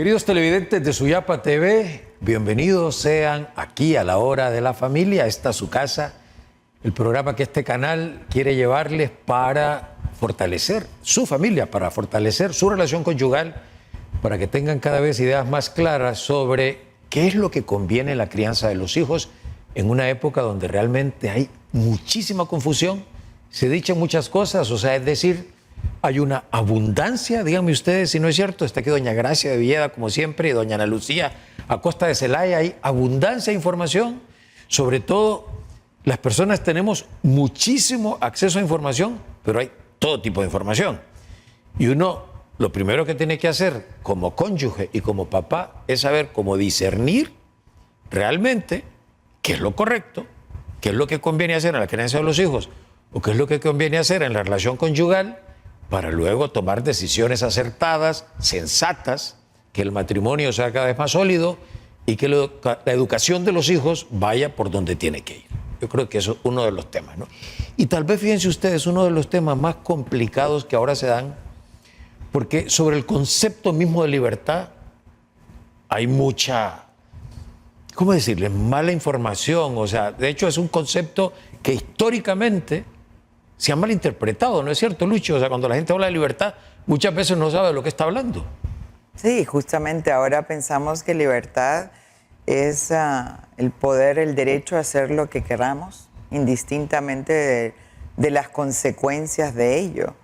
Queridos televidentes de Suyapa TV, bienvenidos sean aquí a la hora de la familia. Esta es su casa, el programa que este canal quiere llevarles para fortalecer su familia, para fortalecer su relación conyugal, para que tengan cada vez ideas más claras sobre qué es lo que conviene en la crianza de los hijos en una época donde realmente hay muchísima confusión, se dicen muchas cosas, o sea, es decir, hay una abundancia, díganme ustedes si no es cierto. Está aquí doña Gracia de Villeda, como siempre, y doña Ana Lucía Acosta de Celaya. Hay abundancia de información. Sobre todo, las personas tenemos muchísimo acceso a información, pero hay todo tipo de información. Y uno, lo primero que tiene que hacer como cónyuge y como papá es saber cómo discernir realmente qué es lo correcto, qué es lo que conviene hacer en la crianza de los hijos, o qué es lo que conviene hacer en la relación conyugal, para luego tomar decisiones acertadas, sensatas, que el matrimonio sea cada vez más sólido y que la educación de los hijos vaya por donde tiene que ir. Yo creo que eso es uno de los temas, ¿no? Y tal vez, fíjense ustedes, uno de los temas más complicados que ahora se dan, porque sobre el concepto mismo de libertad hay mucha, ¿cómo decirle?, mala información. O sea, de hecho es un concepto que históricamente se ha malinterpretado, ¿no es cierto, Lucho? O sea, cuando la gente habla de libertad, muchas veces no sabe de lo que está hablando. Sí, justamente ahora pensamos que libertad es el poder, el derecho a hacer lo que queramos, indistintamente de las consecuencias de ello.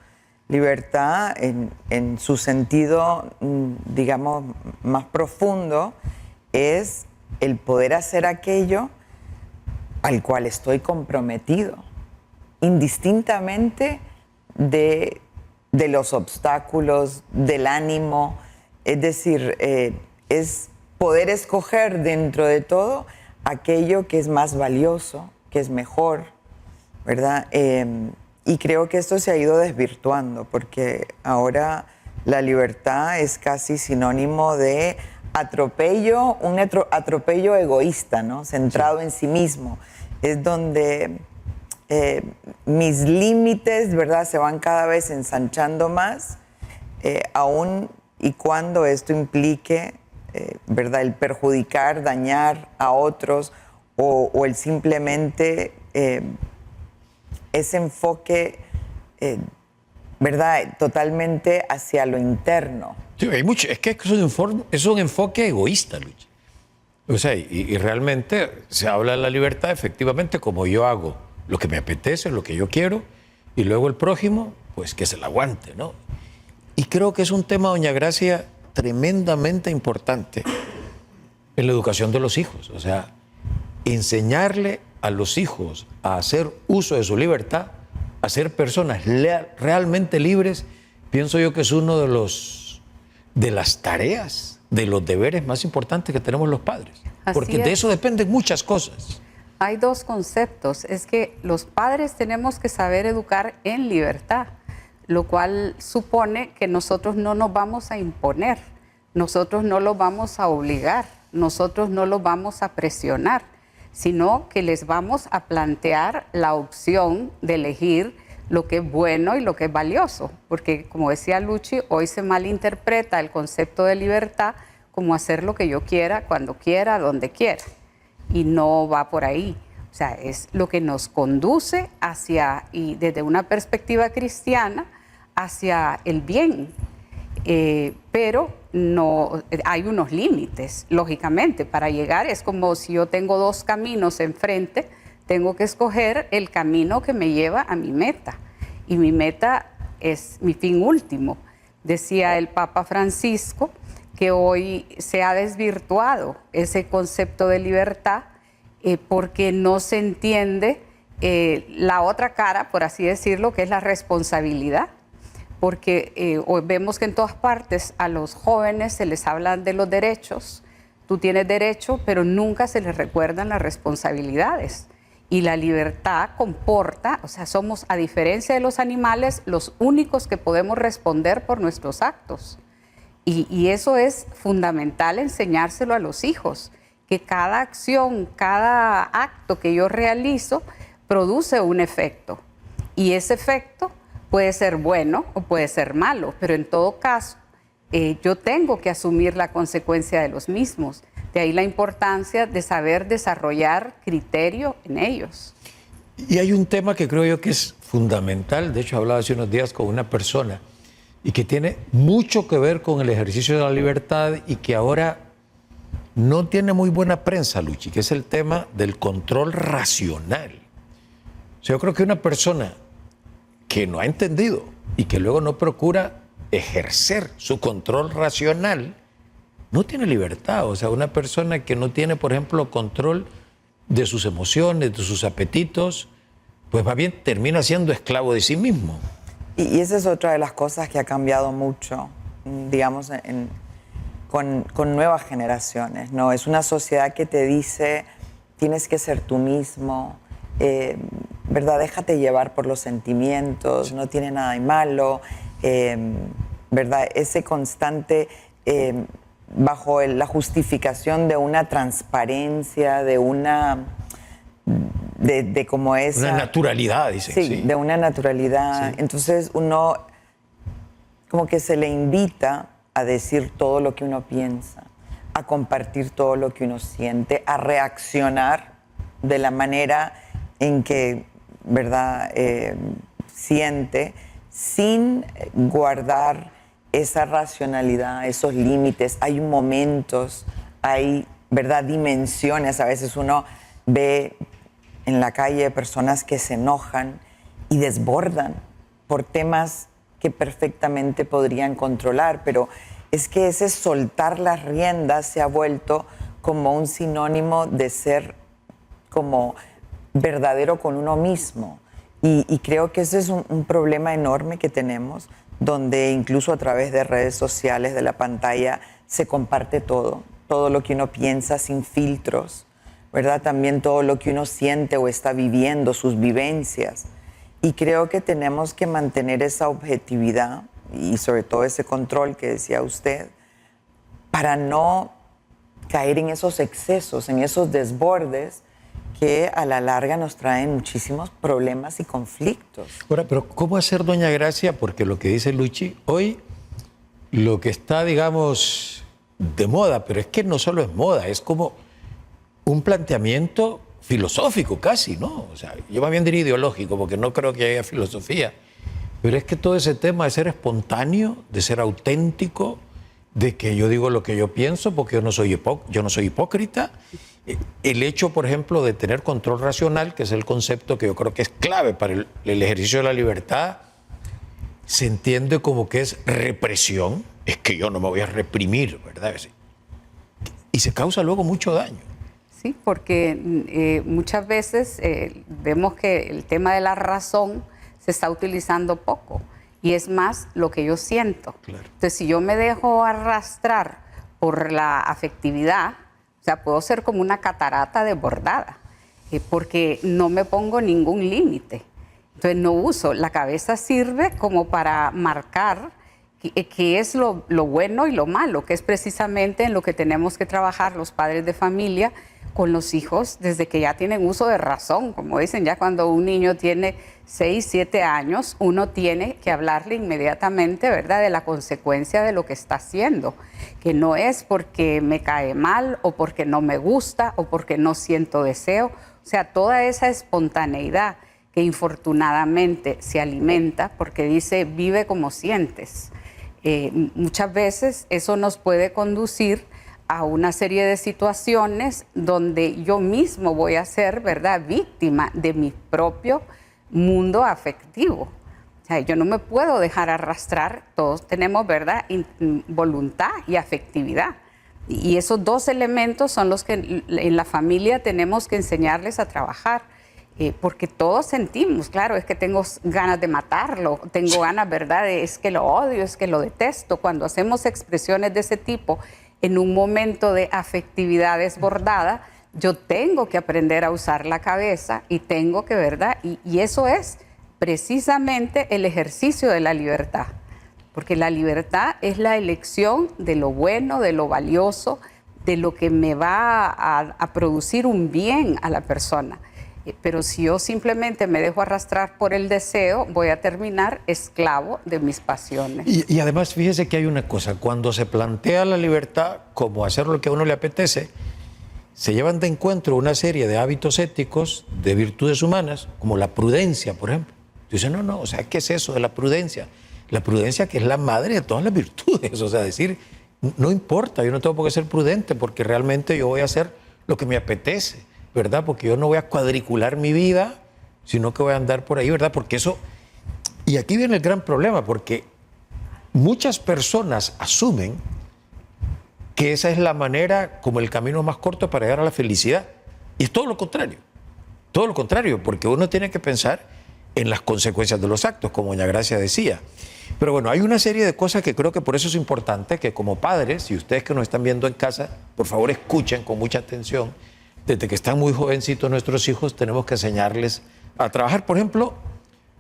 Libertad, en su sentido, digamos, más profundo, es el poder hacer aquello al cual estoy comprometido, indistintamente de los obstáculos, del ánimo. Es decir, es poder escoger dentro de todo aquello que es más valioso, que es mejor, ¿verdad? Y creo que esto se ha ido desvirtuando, porque ahora la libertad es casi sinónimo de atropello, un atropello egoísta, ¿no? Centrado en sí mismo. Es donde mis límites, ¿verdad?, se van cada vez ensanchando más, aún y cuando esto implique, ¿verdad?, el perjudicar, dañar a otros o el simplemente ese enfoque, ¿verdad?, totalmente hacia lo interno. Sí, hay mucho, es que es un enfoque egoísta, Lucho. O sea, y realmente se habla de la libertad efectivamente como yo hago lo que me apetece, lo que yo quiero, y luego el prójimo, pues que se la aguante, ¿no? Y creo que es un tema, doña Gracia, tremendamente importante en la educación de los hijos. O sea, enseñarle a los hijos a hacer uso de su libertad, a ser personas realmente libres, pienso yo que es uno de las tareas, de los deberes más importantes que tenemos los padres. Porque de eso dependen muchas cosas. Hay dos conceptos. Es que los padres tenemos que saber educar en libertad, lo cual supone que nosotros no nos vamos a imponer, nosotros no los vamos a obligar, nosotros no los vamos a presionar, sino que les vamos a plantear la opción de elegir lo que es bueno y lo que es valioso. Porque, como decía Luchi, hoy se malinterpreta el concepto de libertad como hacer lo que yo quiera, cuando quiera, donde quiera. Y no va por ahí. O sea, es lo que nos conduce hacia, y desde una perspectiva cristiana, hacia el bien. Pero no, hay unos límites, lógicamente. Para llegar es como si yo tengo dos caminos enfrente, tengo que escoger el camino que me lleva a mi meta. Y mi meta es mi fin último. Decía el Papa Francisco que hoy se ha desvirtuado ese concepto de libertad porque no se entiende la otra cara, por así decirlo, que es la responsabilidad. Porque hoy vemos que en todas partes a los jóvenes se les habla de los derechos. Tú tienes derecho, pero nunca se les recuerdan las responsabilidades. Y la libertad comporta, o sea, somos, a diferencia de los animales, los únicos que podemos responder por nuestros actos. Y eso es fundamental enseñárselo a los hijos, que cada acción, cada acto que yo realizo produce un efecto. Y ese efecto puede ser bueno o puede ser malo, pero en todo caso yo tengo que asumir la consecuencia de los mismos. De ahí la importancia de saber desarrollar criterio en ellos. Y hay un tema que creo yo que es fundamental, de hecho hablaba hace unos días con una persona, y que tiene mucho que ver con el ejercicio de la libertad y que ahora no tiene muy buena prensa, Luchi, que es el tema del control racional. O sea, yo creo que una persona que no ha entendido y que luego no procura ejercer su control racional, no tiene libertad. O sea, una persona que no tiene, por ejemplo, control de sus emociones, de sus apetitos, pues más bien termina siendo esclavo de sí mismo. Y esa es otra de las cosas que ha cambiado mucho, digamos, con nuevas generaciones, ¿no? Es una sociedad que te dice, tienes que ser tú mismo, ¿verdad? Déjate llevar por los sentimientos, no tiene nada de malo, ¿verdad? Ese constante, bajo la justificación de una transparencia, de una... de como esa... Una naturalidad, dicen. Sí, de una naturalidad. Sí. Entonces uno como que se le invita a decir todo lo que uno piensa, a compartir todo lo que uno siente, a reaccionar de la manera en que, ¿verdad?, siente, sin guardar esa racionalidad, esos límites. Hay momentos, hay, ¿verdad?, dimensiones. A veces uno ve en la calle personas que se enojan y desbordan por temas que perfectamente podrían controlar, pero es que ese soltar las riendas se ha vuelto como un sinónimo de ser como verdadero con uno mismo. Y creo que ese es un problema enorme que tenemos, donde incluso a través de redes sociales, de la pantalla, se comparte todo lo que uno piensa sin filtros, ¿verdad? También todo lo que uno siente o está viviendo, sus vivencias. Y creo que tenemos que mantener esa objetividad y sobre todo ese control que decía usted, para no caer en esos excesos, en esos desbordes que a la larga nos traen muchísimos problemas y conflictos. Ahora, pero ¿cómo hacer, doña Gracia? Porque lo que dice Luchi, hoy lo que está, digamos, de moda, pero es que no solo es moda, es como un planteamiento filosófico casi, ¿no? O sea, yo más bien diría ideológico, porque no creo que haya filosofía, pero es que todo ese tema de ser espontáneo, de ser auténtico, de que yo digo lo que yo pienso, porque yo no soy hipócrita. El hecho, por ejemplo, de tener control racional, que es el concepto que yo creo que es clave para el ejercicio de la libertad, se entiende como que es represión, es que yo no me voy a reprimir, ¿verdad? Y se causa luego mucho daño. Sí, porque muchas veces vemos que el tema de la razón se está utilizando poco y es más lo que yo siento. Claro. Entonces, si yo me dejo arrastrar por la afectividad, o sea, puedo ser como una catarata desbordada, porque no me pongo ningún límite. Entonces, no uso. La cabeza sirve como para marcar qué es lo bueno y lo malo, que es precisamente en lo que tenemos que trabajar los padres de familia con los hijos desde que ya tienen uso de razón. Como dicen, ya cuando un niño tiene 6, 7 años, uno tiene que hablarle inmediatamente, ¿verdad?, de la consecuencia de lo que está haciendo, que no es porque me cae mal o porque no me gusta o porque no siento deseo. O sea, toda esa espontaneidad que infortunadamente se alimenta porque dice, vive como sientes. Muchas veces eso nos puede conducir a una serie de situaciones donde yo mismo voy a ser, ¿verdad?, víctima de mi propio mundo afectivo. O sea, yo no me puedo dejar arrastrar, todos tenemos, ¿verdad?, voluntad y afectividad. Y esos dos elementos son los que en la familia tenemos que enseñarles a trabajar. Porque todos sentimos, claro, es que tengo ganas de matarlo, tengo ganas, ¿verdad?, es que lo odio, es que lo detesto. Cuando hacemos expresiones de ese tipo, en un momento de afectividad desbordada, yo tengo que aprender a usar la cabeza y tengo que, ¿verdad? Y eso es precisamente el ejercicio de la libertad, porque la libertad es la elección de lo bueno, de lo valioso, de lo que me va a producir un bien a la persona. Pero si yo simplemente me dejo arrastrar por el deseo, voy a terminar esclavo de mis pasiones. Y además, fíjese que hay una cosa, cuando se plantea la libertad como hacer lo que a uno le apetece, se llevan de encuentro una serie de hábitos éticos, de virtudes humanas, como la prudencia, por ejemplo. Dicen, no, o sea, ¿qué es eso de la prudencia? La prudencia que es la madre de todas las virtudes, o sea, decir, no importa, yo no tengo por qué ser prudente porque realmente yo voy a hacer lo que me apetece, ¿verdad? Porque yo no voy a cuadricular mi vida, sino que voy a andar por ahí, ¿verdad? Porque eso... Y aquí viene el gran problema, porque muchas personas asumen que esa es la manera, como el camino más corto para llegar a la felicidad. Y es todo lo contrario, porque uno tiene que pensar en las consecuencias de los actos, como doña Gracia decía. Pero bueno, hay una serie de cosas que creo que por eso es importante que como padres, y ustedes que nos están viendo en casa, por favor escuchen con mucha atención. Desde que están muy jovencitos nuestros hijos tenemos que enseñarles a trabajar, por ejemplo,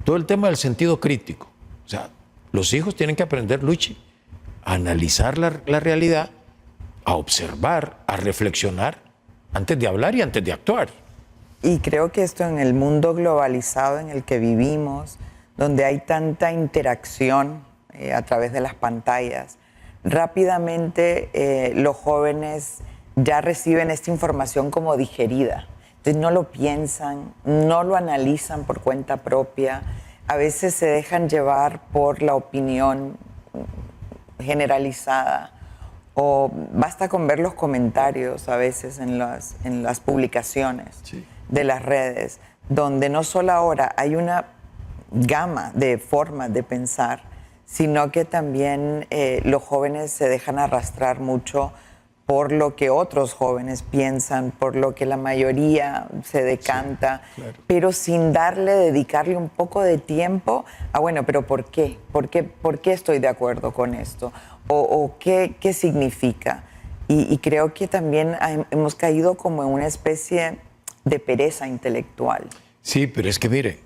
todo el tema del sentido crítico. O sea, los hijos tienen que aprender, Luchi, a analizar la realidad, a observar, a reflexionar antes de hablar y antes de actuar. Y creo que esto en el mundo globalizado en el que vivimos, donde hay tanta interacción a través de las pantallas, rápidamente los jóvenes ya reciben esta información como digerida. Entonces no lo piensan, no lo analizan por cuenta propia, a veces se dejan llevar por la opinión generalizada, o basta con ver los comentarios a veces en las publicaciones de las redes, donde no solo ahora hay una gama de formas de pensar, sino que también los jóvenes se dejan arrastrar mucho por lo que otros jóvenes piensan, por lo que la mayoría se decanta, claro, pero sin dedicarle un poco de tiempo a, bueno, pero ¿por qué? ¿Por qué estoy de acuerdo con esto? ¿O qué significa? Y creo que también hemos caído como en una especie de pereza intelectual. Sí, pero es que mire,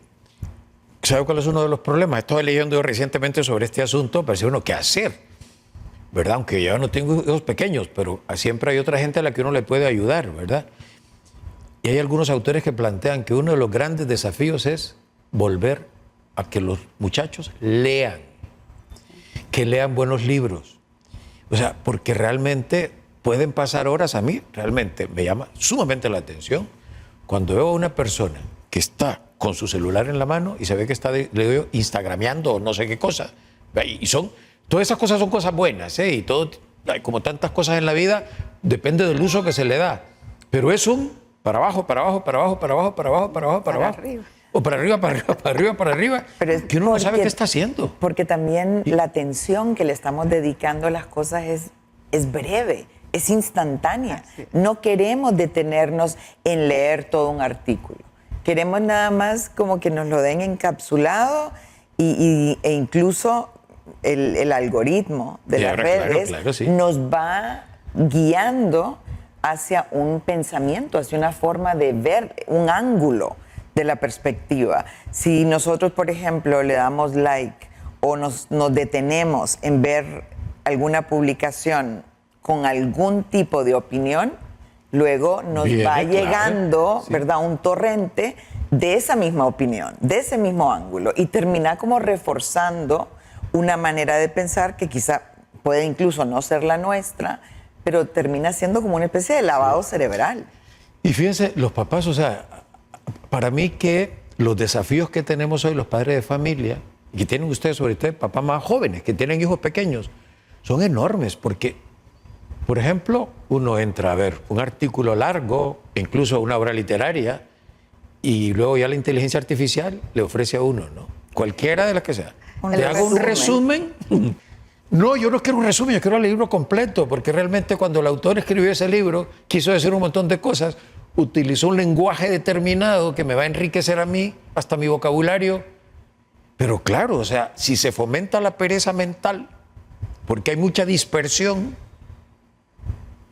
¿sabe cuál es uno de los problemas? Estoy leyendo yo recientemente sobre este asunto, pero uno, ¿qué hacer? ¿Verdad? Aunque yo no tengo hijos pequeños, pero siempre hay otra gente a la que uno le puede ayudar, ¿verdad? Y hay algunos autores que plantean que uno de los grandes desafíos es volver a que los muchachos lean, que lean buenos libros. O sea, porque realmente pueden pasar horas. A mí realmente me llama sumamente la atención cuando veo a una persona que está con su celular en la mano y se ve que está, le digo, instagrameando o no sé qué cosa. Y todas esas cosas son cosas buenas, ¿eh? Y todo, como tantas cosas en la vida, depende del uso que se le da. Pero es un para abajo, para abajo, para abajo, para abajo, para abajo, para abajo, para abajo. Arriba. O para arriba, para arriba, para arriba, para arriba. Pero es que uno no sabe qué está haciendo. Porque también la atención que le estamos dedicando a las cosas es breve, es instantánea. No queremos detenernos en leer todo un artículo. Queremos nada más como que nos lo den encapsulado e incluso el algoritmo de las redes nos va guiando hacia un pensamiento, hacia una forma de ver, un ángulo de la perspectiva. Si nosotros, por ejemplo, le damos like o nos detenemos en ver alguna publicación con algún tipo de opinión, luego nos va llegando, ¿verdad?, un torrente de esa misma opinión, de ese mismo ángulo, y termina como reforzando una manera de pensar que quizá puede incluso no ser la nuestra, pero termina siendo como una especie de lavado cerebral. Y fíjense, los papás, o sea, para mí que los desafíos que tenemos hoy los padres de familia, y que tienen ustedes, sobre todo papás más jóvenes, que tienen hijos pequeños, son enormes, porque, por ejemplo, uno entra a ver un artículo largo, incluso una obra literaria, y luego ya la inteligencia artificial le ofrece a uno, ¿no? Cualquiera de las que sea. Te hago un resumen. No, yo no quiero un resumen, yo quiero el libro completo, porque realmente cuando el autor escribió ese libro, quiso decir un montón de cosas, utilizó un lenguaje determinado que me va a enriquecer a mí, hasta mi vocabulario. Pero claro, o sea, si se fomenta la pereza mental, porque hay mucha dispersión,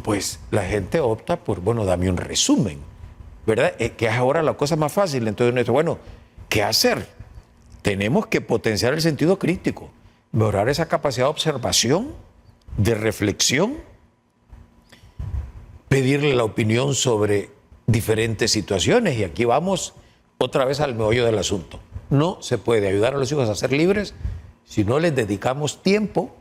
pues la gente opta por, bueno, dame un resumen, ¿verdad? Que es ahora la cosa más fácil. Entonces uno dice, bueno, ¿qué hacer? Tenemos que potenciar el sentido crítico, mejorar esa capacidad de observación, de reflexión, pedirle la opinión sobre diferentes situaciones. Y aquí vamos otra vez al meollo del asunto. No se puede ayudar a los hijos a ser libres si no les dedicamos tiempo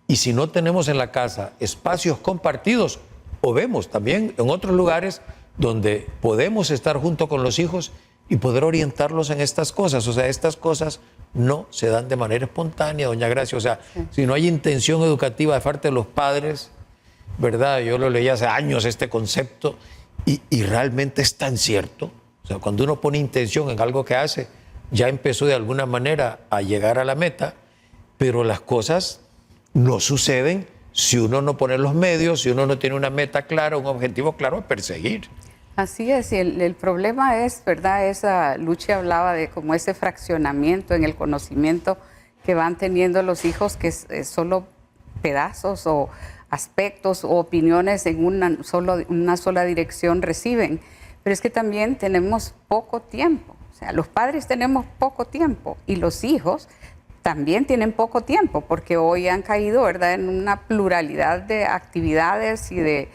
y si no tenemos en la casa espacios compartidos, o vemos también en otros lugares donde podemos estar junto con los hijos y poder orientarlos en estas cosas. O sea, estas cosas no se dan de manera espontánea, doña Gracia. O sea, si no hay intención educativa de parte de los padres, ¿verdad? Yo lo leí hace años este concepto y realmente es tan cierto. O sea, cuando uno pone intención en algo que hace, ya empezó de alguna manera a llegar a la meta, pero las cosas no suceden si uno no pone los medios, si uno no tiene una meta clara, un objetivo claro a perseguir. Así es, y el problema es, ¿verdad? Luchi hablaba de como ese fraccionamiento en el conocimiento que van teniendo los hijos, que es solo pedazos o aspectos o opiniones en una sola dirección reciben. Pero es que también tenemos poco tiempo, o sea, los padres tenemos poco tiempo y los hijos también tienen poco tiempo, porque hoy han caído, ¿verdad?, en una pluralidad de actividades y de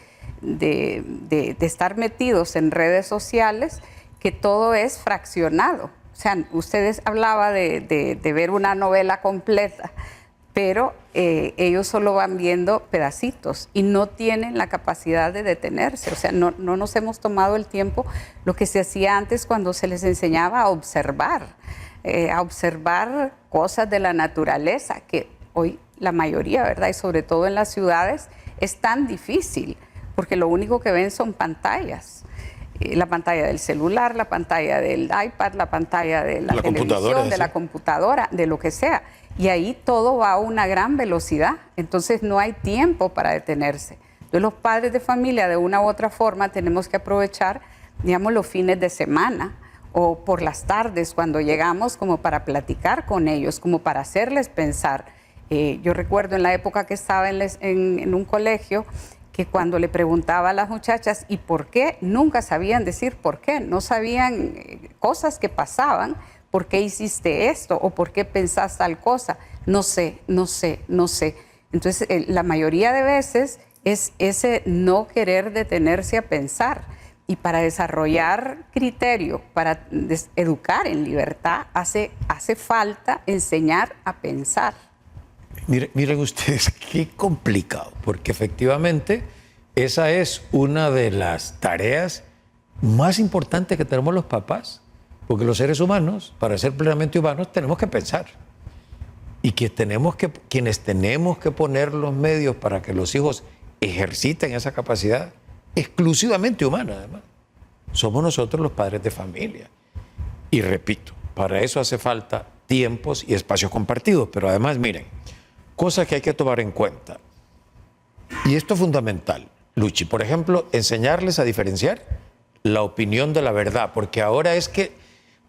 estar metidos en redes sociales, que todo es fraccionado. O sea, ustedes hablaban de ver una novela completa, pero ellos solo van viendo pedacitos y no tienen la capacidad de detenerse. O sea, no nos hemos tomado el tiempo, lo que se hacía antes cuando se les enseñaba a observar cosas de la naturaleza, que hoy la mayoría, ¿verdad?, y sobre todo en las ciudades, es tan difícil, porque lo único que ven son pantallas. La pantalla del celular, la pantalla del iPad, la pantalla de la televisión, de la computadora, de lo que sea. Y ahí todo va a una gran velocidad, entonces no hay tiempo para detenerse. Entonces los padres de familia, de una u otra forma, tenemos que aprovechar, digamos, los fines de semana o por las tardes cuando llegamos, como para platicar con ellos, como para hacerles pensar. Yo recuerdo en la época que estaba en un colegio, que cuando le preguntaba a las muchachas ¿y por qué?, nunca sabían decir por qué, no sabían cosas que pasaban, ¿por qué hiciste esto? ¿O por qué pensás tal cosa? No sé. Entonces, la mayoría de veces es ese no querer detenerse a pensar. Y para desarrollar criterio, para educar en libertad, hace falta enseñar a pensar. Miren ustedes, qué complicado, porque efectivamente esa es una de las tareas más importantes que tenemos los papás, porque los seres humanos, para ser plenamente humanos, tenemos que pensar. Y quienes tenemos que poner los medios para que los hijos ejerciten esa capacidad exclusivamente humana, además, somos nosotros los padres de familia. Y repito, para eso hace falta tiempos y espacios compartidos, pero además, miren, cosas que hay que tomar en cuenta. Y esto es fundamental, Luchi. Por ejemplo, enseñarles a diferenciar la opinión de la verdad, porque ahora es que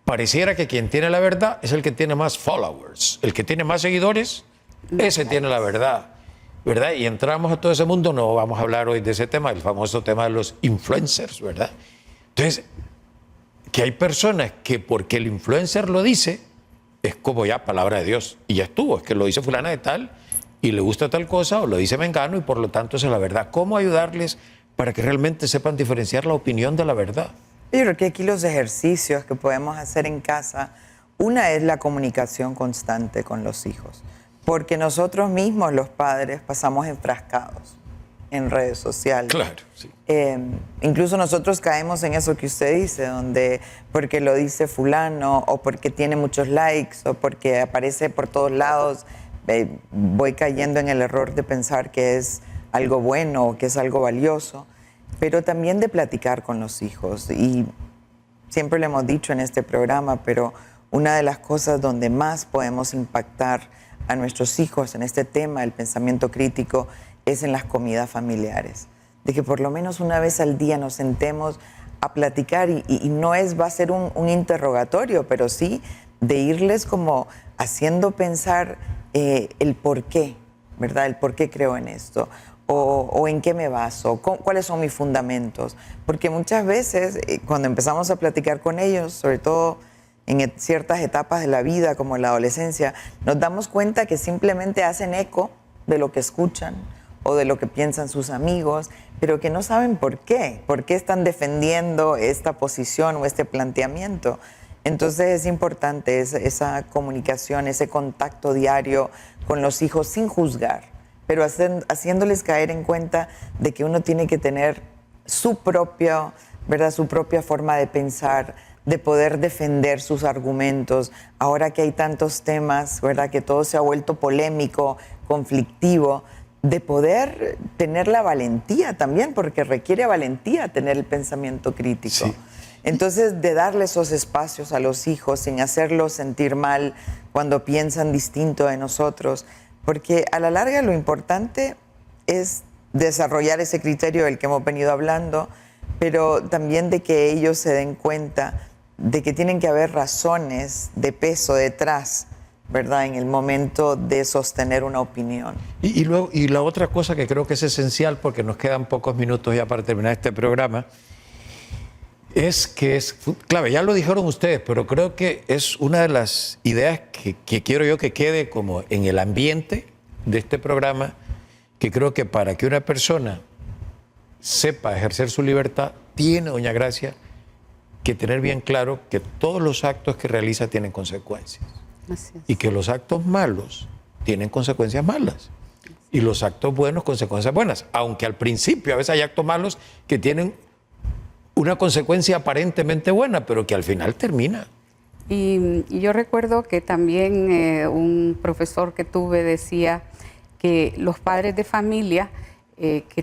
pareciera que quien tiene la verdad es el que tiene más followers, el que tiene más seguidores, ese tiene la verdad, ¿verdad? Y entramos a todo ese mundo, no vamos a hablar hoy de ese tema, el famoso tema de los influencers, ¿verdad? Entonces, que hay personas que porque el influencer lo dice, es como ya palabra de Dios, y ya estuvo, es que lo dice fulana de tal, y le gusta tal cosa, o lo dice mengano, y por lo tanto esa es la verdad. ¿Cómo ayudarles para que realmente sepan diferenciar la opinión de la verdad? Yo creo que aquí los ejercicios que podemos hacer en casa, una es la comunicación constante con los hijos, porque nosotros mismos, los padres, pasamos enfrascados en redes sociales. Claro, sí. Incluso nosotros caemos en eso que usted dice, donde porque lo dice fulano, o porque tiene muchos likes, o porque aparece por todos lados, voy cayendo en el error de pensar que es algo bueno o que es algo valioso, pero también de platicar con los hijos. Y siempre lo hemos dicho en este programa, pero una de las cosas donde más podemos impactar a nuestros hijos en este tema del pensamiento crítico es en las comidas familiares. De que por lo menos una vez al día nos sentemos a platicar y no va a ser un interrogatorio, pero sí de irles como haciendo pensar el por qué, ¿verdad? El por qué creo en esto, o en qué me baso, cuáles son mis fundamentos. Porque muchas veces cuando empezamos a platicar con ellos, sobre todo en ciertas etapas de la vida como la adolescencia, nos damos cuenta que simplemente hacen eco de lo que escuchan o de lo que piensan sus amigos, pero que no saben por qué están defendiendo esta posición o este planteamiento. Entonces es importante esa comunicación, ese contacto diario con los hijos sin juzgar, pero haciéndoles caer en cuenta de que uno tiene que tener su propia, ¿verdad? Su propia forma de pensar, de poder defender sus argumentos. Ahora que hay tantos temas, ¿verdad? Que todo se ha vuelto polémico, conflictivo, de poder tener la valentía también, porque requiere valentía tener el pensamiento crítico. Sí. Entonces, de darle esos espacios a los hijos sin hacerlos sentir mal cuando piensan distinto de nosotros, porque a la larga lo importante es desarrollar ese criterio del que hemos venido hablando, pero también de que ellos se den cuenta de que tienen que haber razones de peso detrás, ¿verdad?, en el momento de sostener una opinión. Y la otra cosa que creo que es esencial, porque nos quedan pocos minutos ya para terminar este programa, es que es clave, ya lo dijeron ustedes, pero creo que es una de las ideas que quiero yo que quede como en el ambiente de este programa, que creo que para que una persona sepa ejercer su libertad, tiene, doña Gracia, que tener bien claro que todos los actos que realiza tienen consecuencias. Así es. Y que los actos malos tienen consecuencias malas. Y los actos buenos, consecuencias buenas. Aunque al principio a veces hay actos malos que tienen una consecuencia aparentemente buena, pero que al final termina. Y yo recuerdo que también un profesor que tuve decía que los padres de familia que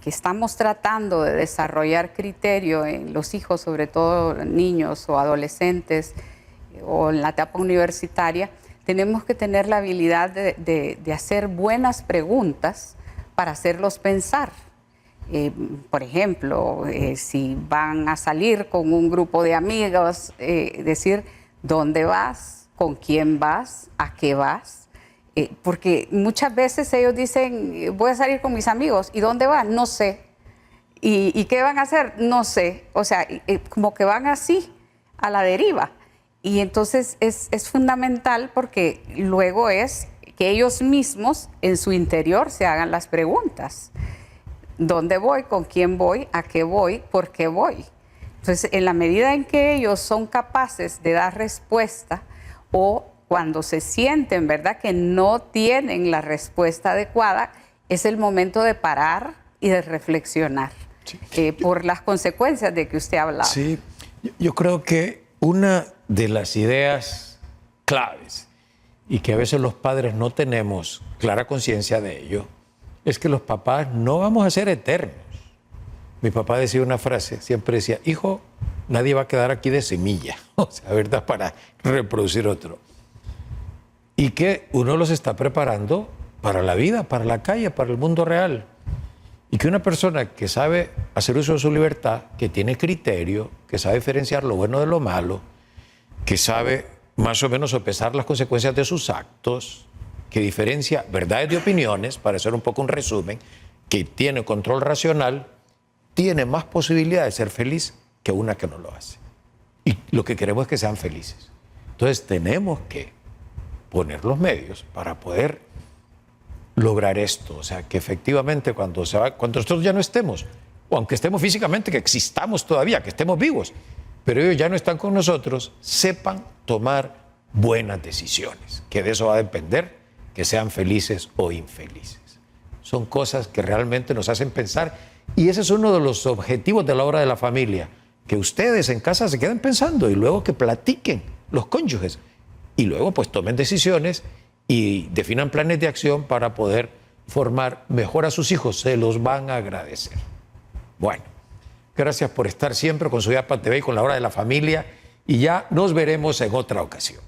estamos tratando de desarrollar criterio en los hijos, sobre todo niños o adolescentes o en la etapa universitaria, tenemos que tener la habilidad de hacer buenas preguntas para hacerlos pensar. Por ejemplo, si van a salir con un grupo de amigos, decir, ¿dónde vas? ¿Con quién vas? ¿A qué vas? Porque muchas veces ellos dicen, voy a salir con mis amigos. ¿Y dónde van? No sé. ¿Y qué van a hacer? No sé. O sea, como que van así, a la deriva. Y entonces es fundamental porque luego es que ellos mismos en su interior se hagan las preguntas. ¿Dónde voy? ¿Con quién voy? ¿A qué voy? ¿Por qué voy? Entonces, en la medida en que ellos son capaces de dar respuesta o cuando se sienten, ¿verdad?, que no tienen la respuesta adecuada, es el momento de parar y de reflexionar por las consecuencias de que usted hablaba. Sí, yo creo que una de las ideas claves y que a veces los padres no tenemos clara conciencia de ello, es que los papás no vamos a ser eternos. Mi papá decía una frase, siempre decía, hijo, nadie va a quedar aquí de semilla, o sea, ¿verdad?, para reproducir otro. Y que uno los está preparando para la vida, para la calle, para el mundo real. Y que una persona que sabe hacer uso de su libertad, que tiene criterio, que sabe diferenciar lo bueno de lo malo, que sabe más o menos sopesar las consecuencias de sus actos, que diferencia verdades de opiniones, para hacer un poco un resumen, que tiene control racional, tiene más posibilidad de ser feliz que una que no lo hace. Y lo que queremos es que sean felices. Entonces tenemos que poner los medios para poder lograr esto. O sea, que efectivamente cuando nosotros ya no estemos, o aunque estemos físicamente, que existamos todavía, que estemos vivos, pero ellos ya no están con nosotros, sepan tomar buenas decisiones, que de eso va a depender que sean felices o infelices. Son cosas que realmente nos hacen pensar, y ese es uno de los objetivos de la hora de la familia, que ustedes en casa se queden pensando y luego que platiquen los cónyuges y luego pues tomen decisiones y definan planes de acción para poder formar mejor a sus hijos. Se los van a agradecer. Bueno, gracias por estar siempre con Soyapa TV y con la hora de la familia, y ya nos veremos en otra ocasión.